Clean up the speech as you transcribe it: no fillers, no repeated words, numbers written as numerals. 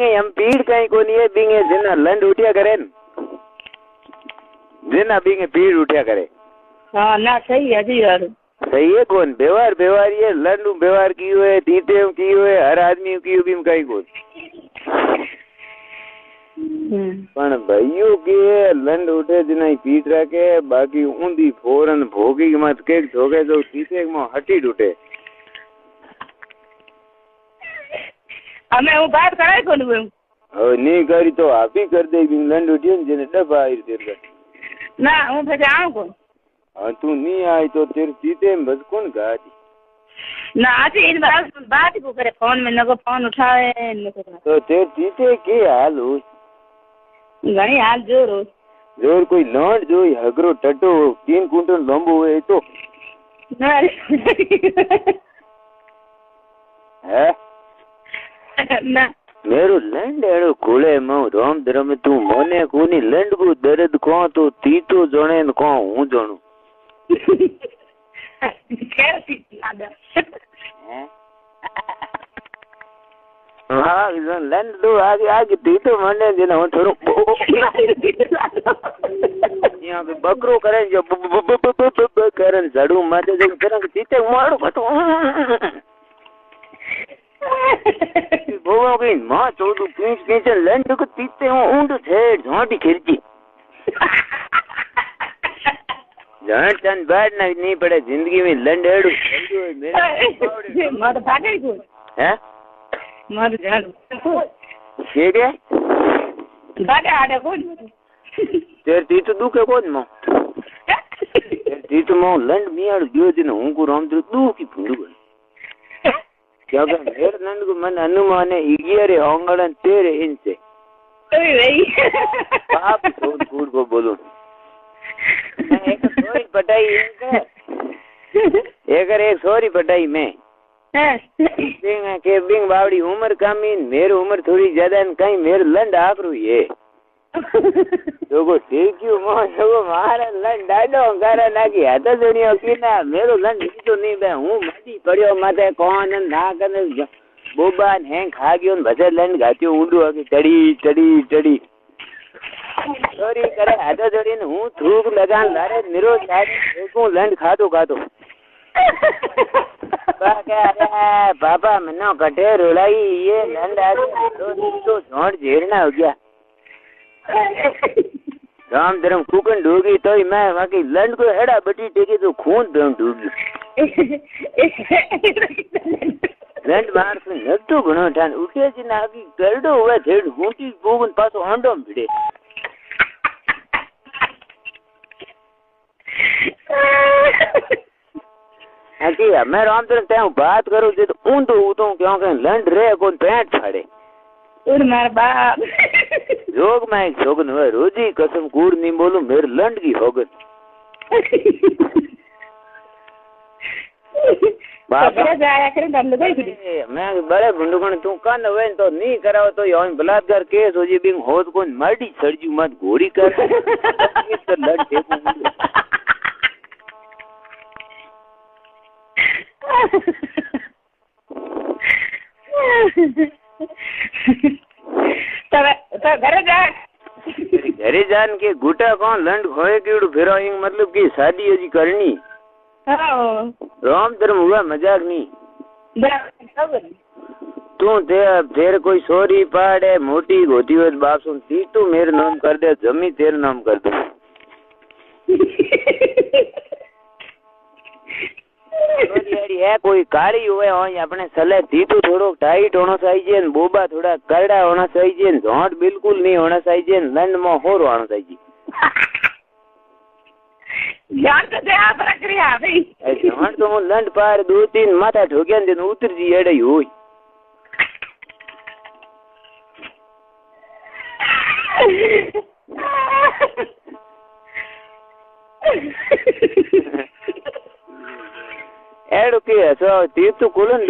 हम पीड़ कहीं को नहीं है बिंगे जिना लंड उठिया करे जिना बिंगे पीड़ उठिया करे। हाँ ना सही है जी यार। सही है कौन व्यवहार व्यवहार ये लंडू व्यवहार की हुए तीते की हुए हर आदमी की हुई भी कहीं को पण भाइयों के लंड उठे जिना पीट रखे बाकी ऊंधी फोरन भोगी मत के धोगे जो तीते में हटी उठे। हमें वो बात कराए कौन हुए હવે નહીં કરી તો આપી કરી દે લંડ ઉઠ્યો ને જેને ડબ્બા આવી તેર ना હું પછી આવું કોણ હા તું નહીં આવી તો તેર સીતે બસ कोण ગાતી ना आज इन बात को करे फोन में नको फोन उठावे नको तो तेर सीते के हाल हो घणी हाल जोर हो जोर कोई लौंड जोई हगरो टटो 3 कुंटल लंबो હોય તો ना હે ना मेरू लंड एड़ो खुले मऊ राम धर्म तू मोने कोनी लंड को दर्द को तो ती तो जणे न को हूं जणू कैसी लादा हां इजन लंड दो आगे आगे ती तो मने जेना हूं थोड़ो यहां पे बकरो करे जो करन झड़ू माथे जो करन तीते मारो बतो बोवा गई मां चोदू पींच पींच लंड को तीते ऊंड छेड़ झोंटी खिरची जान चंद बैठ नहीं पड़े जिंदगी में लंड एड़ू मार भागे को हैं मार जान के भागे आडे को तेर ती तो दुखे कोन मो तेर ती तो मो लंड मियाड़ गयो दिन हूं को राम दू की फुंडू क्योंकि मेरे नंद को मन अनुमान है 11 होंगड़न 13 इंच है बाप सोच कूड़ को बोलूं एक सोरी पटाई एक सोरी पटाई में बिंग बावड़ी उम्र कम इन मेरी उम्र थोड़ी ज्यादा कहीं मेरे लंड आकरू ये तो टेक्यू मोह मारा लंड डाडो गारा नाखी हाथ जोड़ियो की ना मेरो लंड तो नहीं बे हूं मटी पड़ियो माथे कोन ना कने बोबा ने खा गयो ने भजे लंड गात्यो ऊंडो के चढ़ी चढ़ी चढ़ी सॉरी करे हाथ जोड़ी ने हूं थूक लगान लारे निरो सारी को लंड खातो खातो अरे बाबा मनो कटे रोलाई ये लंड आ तो झोड़ झेड़ना हो गया राम धर्म कुकन डूगी तो मैं बाकी लंड को हेड़ा बटी टेके तो खून दम डूगी लंड मार से नट्टू घणो ठान उठे जी नागी करडो हुए थेड़ घूंटी गोगन पासो हंडो भिड़े आकी मैं राम धर्म ते बात करूं जे तो ऊंधो ऊतो क्योंकि लंड रे कोन पेट फाड़े और मार बाप जोग में एक जोगन हुआ रोजी कसम कूड़ नहीं बोलूं मेरे लंड की होगन मैं बड़े भुंडुकण तू कान हुए तो नहीं कराओ तो यो बलात्कार केस हो जी बिंग होत को मर्डी सड़जू मत घोड़ी कर लंड घरे जान के गुटा कौन लंड खोए कीड़ू फिरो मतलब की शादी अजी करनी राम धर्म हुआ मजाक नहीं तू तेरे कोई सोरी पाड़े मोटी गोती हुए बाप सुन ती तू मेरे नाम कर दे जमी तेरे नाम कर दे है कोई कारी हुए हो अपने सले दी तो थोड़ो टाइट होना चाहिए बोबा थोड़ा करड़ा होना चाहिए झोंट बिल्कुल नहीं होना चाहिए लंड में होर होना चाहिए जान तो दे आप रख रही है भाई झोंट तो लंड पार 2-3 माथा ठोकिया दिन उतर जी एड़े हुई एड़ो के सो तीर तो कुलन